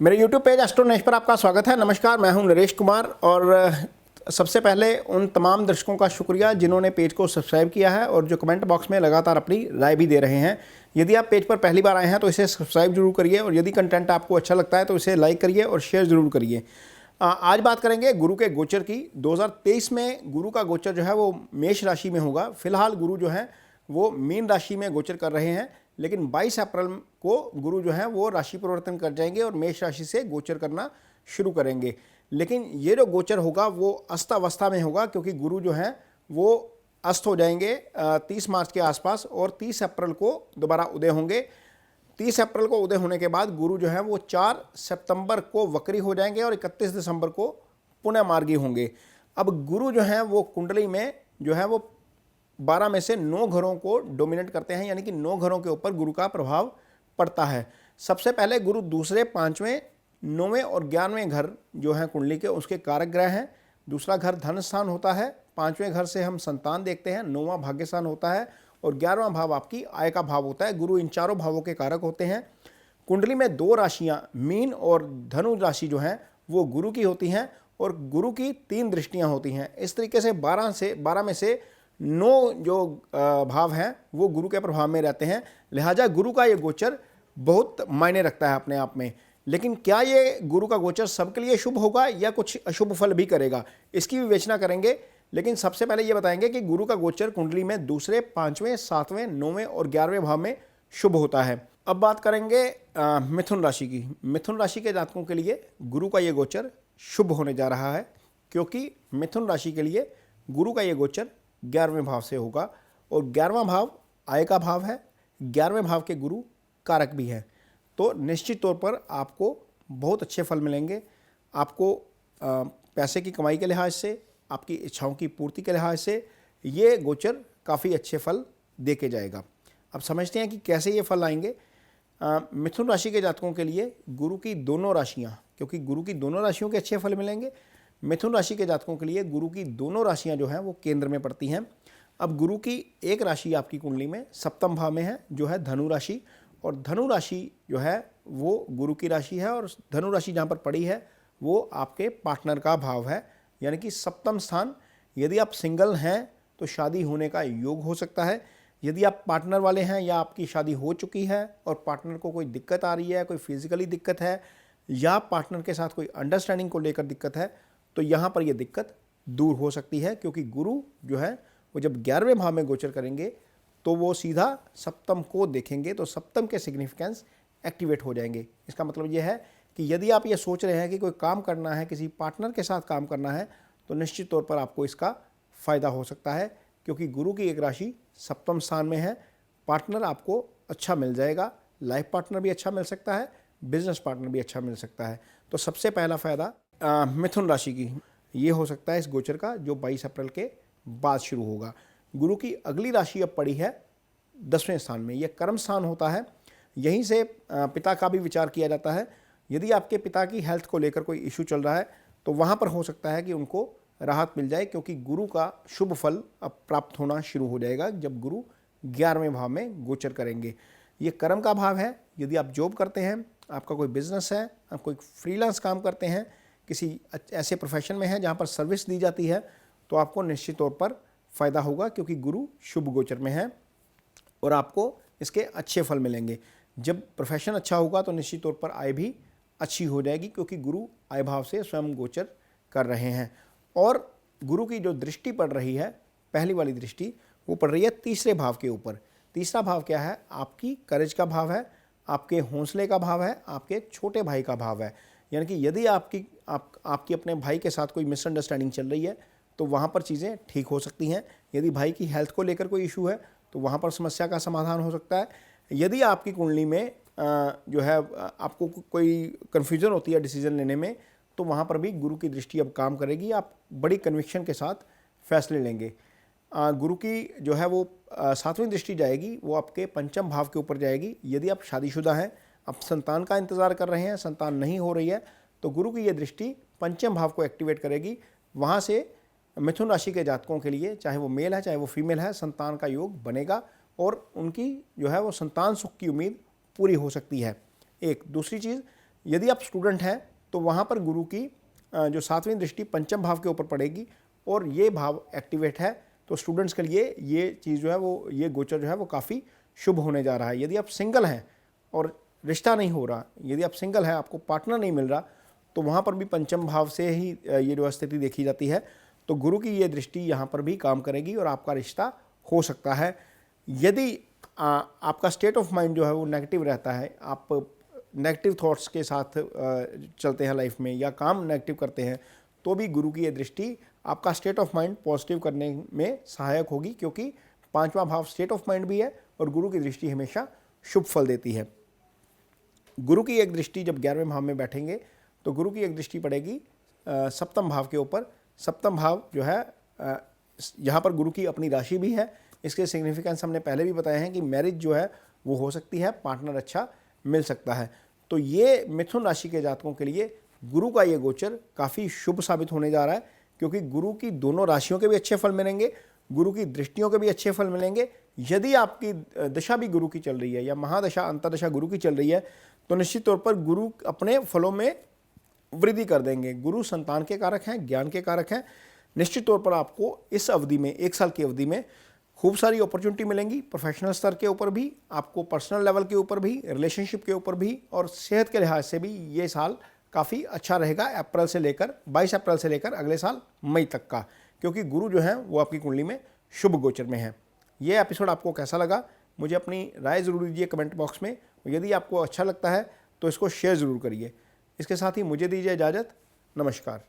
मेरे YouTube page astro नेश पर आपका स्वागत है। नमस्कार, मैं हूं नरेश कुमार और सबसे पहले उन तमाम दर्शकों का शुक्रिया जिन्होंने पेज को सब्सक्राइब किया है और जो कमेंट बॉक्स में लगातार अपनी राय भी दे रहे हैं। यदि आप पेज पर पहली बार आए हैं तो इसे सब्सक्राइब जरूर करिए और यदि कंटेंट आपको अच्छा लगता है तो इसे लाइक करिए और शेयर जरूर करिए। आज बात करेंगे गुरु के गोचर की। 2023 में गुरु का गोचर जो है वो मेष राशि में होगा। फिलहाल गुरु जो है वो मीन राशि में गोचर कर रहे हैं, लेकिन 22 अप्रैल को गुरु जो है वो राशि परिवर्तन कर जाएंगे और मेष राशि से गोचर करना शुरू करेंगे। लेकिन ये जो गोचर होगा वो अस्त में होगा, क्योंकि गुरु जो है वो अस्त हो जाएंगे 30 मार्च के आसपास और 30 अप्रैल को दोबारा उदय होंगे। 30 अप्रैल को उदय होने के बाद गुरु जो है वो 4 सितंबर को वक्री हो जाएंगे और 31 दिसंबर को पुनः मार्गी होंगे। अब गुरु जो है वो कुंडली में जो है वो 12 में से 9 घरों को डोमिनेट करते हैं, यानी कि 9 घरों के ऊपर गुरु का प्रभाव पड़ता है। सबसे पहले गुरु दूसरे, 5वें, 9वें और 11वें घर जो हैं कुंडली के, उसके कारक ग्रह हैं। दूसरा घर धन स्थान होता है, 5वें घर से हम संतान देखते हैं, 9वां भाग्य स्थान होता है और 11वां भाव आपकी आय का भाव होता है। गुरु इन चारों भावों के कारक होते हैं। कुंडली में 2 राशियां मीन और धनु राशि जो हैं वो गुरु की होती हैं और गुरु की 3 दृष्टियां होती हैं। इस तरीके से 12 में से 9 जो भाव हैं वो गुरु के प्रभाव में रहते हैं। लिहाजा गुरु का ये गोचर बहुत मायने रखता है अपने आप में। लेकिन क्या ये गुरु का गोचर सबके लिए शुभ होगा या कुछ अशुभ फल भी करेगा, इसकी विवेचना करेंगे। लेकिन सबसे पहले ये बताएंगे कि गुरु का गोचर कुंडली में दूसरे, 5वें, 7वें, 9वें और 11वें भाव में शुभ होता है। अब बात करेंगे मिथुन राशि की। मिथुन राशि के जातकों के लिए गुरु का ये गोचर शुभ होने जा रहा है, क्योंकि मिथुन राशि के लिए गुरु का ये गोचर 11वें भाव से होगा और 11वां भाव आय का भाव है। 11वें भाव के गुरु कारक भी हैं, तो निश्चित तौर पर आपको बहुत अच्छे फल मिलेंगे। आपको पैसे की कमाई के लिहाज से, आपकी इच्छाओं की पूर्ति के लिहाज से ये गोचर काफ़ी अच्छे फल दे के जाएगा। अब समझते हैं कि कैसे ये फल आएंगे। मिथुन राशि के जातकों के लिए गुरु की दोनों राशियाँ, क्योंकि गुरु की दोनों राशियों के अच्छे फल मिलेंगे। मिथुन राशि के जातकों के लिए गुरु की दोनों राशियां जो हैं वो केंद्र में पड़ती हैं। अब गुरु की एक राशि आपकी कुंडली में सप्तम भाव में है, जो है धनु राशि, और धनु राशि जो है वो गुरु की राशि है और धनु राशि जहाँ पर पड़ी है वो आपके पार्टनर का भाव है, यानी कि सप्तम स्थान। यदि आप सिंगल हैं तो शादी होने का योग हो सकता है। यदि आप पार्टनर वाले हैं या आपकी शादी हो चुकी है और पार्टनर को कोई दिक्कत आ रही है, कोई फिजिकली दिक्कत है या पार्टनर के साथ कोई अंडरस्टैंडिंग को लेकर दिक्कत है, तो यहाँ पर यह दिक्कत दूर हो सकती है। क्योंकि गुरु जो है वो जब 11वें भाव में गोचर करेंगे तो वो सीधा सप्तम को देखेंगे, तो सप्तम के सिग्निफिकेंस एक्टिवेट हो जाएंगे। इसका मतलब ये है कि यदि आप ये सोच रहे हैं कि कोई काम करना है, किसी पार्टनर के साथ काम करना है, तो निश्चित तौर पर आपको इसका फ़ायदा हो सकता है, क्योंकि गुरु की एक राशि सप्तम स्थान में है। पार्टनर आपको अच्छा मिल जाएगा, लाइफ पार्टनर भी अच्छा मिल सकता है, बिजनेस पार्टनर भी अच्छा मिल सकता है। तो सबसे पहला फ़ायदा मिथुन राशि की ये हो सकता है इस गोचर का, जो 22 अप्रैल के बाद शुरू होगा। गुरु की अगली राशि अब पड़ी है 10वें स्थान में। यह कर्म स्थान होता है, यहीं से पिता का भी विचार किया जाता है। यदि आपके पिता की हेल्थ को लेकर कोई इशू चल रहा है तो वहाँ पर हो सकता है कि उनको राहत मिल जाए, क्योंकि गुरु का शुभ फल अब प्राप्त होना शुरू हो जाएगा जब गुरु 11वें भाव में गोचर करेंगे। ये कर्म का भाव है। यदि आप जॉब करते हैं, आपका कोई बिजनेस है, आप कोई फ्रीलांस काम करते हैं, किसी ऐसे प्रोफेशन में है जहाँ पर सर्विस दी जाती है, तो आपको निश्चित तौर पर फ़ायदा होगा, क्योंकि गुरु शुभ गोचर में है और आपको इसके अच्छे फल मिलेंगे। जब प्रोफेशन अच्छा होगा तो निश्चित तौर पर आय भी अच्छी हो जाएगी, क्योंकि गुरु आय भाव से स्वयं गोचर कर रहे हैं। और गुरु की जो दृष्टि पड़ रही है, पहली वाली दृष्टि, वो पड़ रही है तीसरे भाव के ऊपर। तीसरा भाव क्या है? आपकी करेज का भाव है, आपके हौसले का भाव है, आपके छोटे भाई का भाव है। यानी कि यदि आपकी अपने भाई के साथ कोई मिसअंडरस्टैंडिंग चल रही है तो वहाँ पर चीज़ें ठीक हो सकती हैं। यदि भाई की हेल्थ को लेकर कोई इशू है तो वहाँ पर समस्या का समाधान हो सकता है। यदि आपकी कुंडली में जो है आपको कोई कन्फ्यूज़न होती है डिसीजन लेने में, तो वहाँ पर भी गुरु की दृष्टि अब काम करेगी। आप बड़ी कन्विक्शन के साथ फैसले लेंगे। गुरु की जो है वो 7वीं दृष्टि जाएगी, वो आपके पंचम भाव के ऊपर जाएगी। यदि आप शादीशुदा हैं, आप संतान का इंतज़ार कर रहे हैं, संतान नहीं हो रही है, तो गुरु की ये दृष्टि पंचम भाव को एक्टिवेट करेगी। वहाँ से मिथुन राशि के जातकों के लिए, चाहे वो मेल है चाहे वो फीमेल है, संतान का योग बनेगा और उनकी जो है वो संतान सुख की उम्मीद पूरी हो सकती है। एक दूसरी चीज़, यदि आप स्टूडेंट हैं तो वहाँ पर गुरु की जो 7वीं दृष्टि पंचम भाव के ऊपर पड़ेगी और ये भाव एक्टिवेट है, तो स्टूडेंट्स के लिए ये चीज़ जो है वो, ये गोचर जो है वो काफ़ी शुभ होने जा रहा है। यदि आप सिंगल हैं और रिश्ता नहीं हो रहा, यदि आप सिंगल हैं, आपको पार्टनर नहीं मिल रहा, तो वहाँ पर भी पंचम भाव से ही ये जो स्थिति देखी जाती है। तो गुरु की ये दृष्टि यहाँ पर भी काम करेगी और आपका रिश्ता हो सकता है। यदि आपका स्टेट ऑफ माइंड जो है वो नेगेटिव रहता है, आप नेगेटिव थॉट्स के साथ चलते हैं लाइफ में या काम नेगेटिव करते हैं, तो भी गुरु की ये दृष्टि आपका स्टेट ऑफ माइंड पॉजिटिव करने में सहायक होगी, क्योंकि 5वां भाव स्टेट ऑफ माइंड भी है और गुरु की दृष्टि हमेशा शुभ फल देती है। गुरु की एक दृष्टि जब 11वें भाव में बैठेंगे तो गुरु की एक दृष्टि पड़ेगी 7म भाव के ऊपर। 7म भाव जो है यहाँ पर गुरु की अपनी राशि भी है। इसके सिग्निफिकेंस हमने पहले भी बताए हैं कि मैरिज जो है वो हो सकती है, पार्टनर अच्छा मिल सकता है। तो ये मिथुन राशि के जातकों के लिए गुरु का ये गोचर काफ़ी शुभ साबित होने जा रहा है, क्योंकि गुरु की दोनों राशियों के भी अच्छे फल मिलेंगे, गुरु की दृष्टियों के भी अच्छे फल मिलेंगे। यदि आपकी दशा भी गुरु की चल रही है या महादशा अंतरदशा गुरु की चल रही है, तो निश्चित तौर पर गुरु अपने फलों में वृद्धि कर देंगे। गुरु संतान के कारक हैं, ज्ञान के कारक हैं। निश्चित तौर पर आपको इस अवधि में, 1 साल की अवधि में खूब सारी अपॉर्चुनिटी मिलेंगी, प्रोफेशनल स्तर के ऊपर भी, आपको पर्सनल लेवल के ऊपर भी, रिलेशनशिप के ऊपर भी, और सेहत के लिहाज से भी ये साल काफ़ी अच्छा रहेगा। 22 अप्रैल से लेकर अगले साल मई तक का, क्योंकि गुरु जो है वो आपकी कुंडली में शुभ गोचर में है। ये एपिसोड आपको कैसा लगा, मुझे अपनी राय ज़रूर दीजिए कमेंट बॉक्स में। यदि आपको अच्छा लगता है तो इसको शेयर ज़रूर करिए। इसके साथ ही मुझे दीजिए इजाज़त। नमस्कार।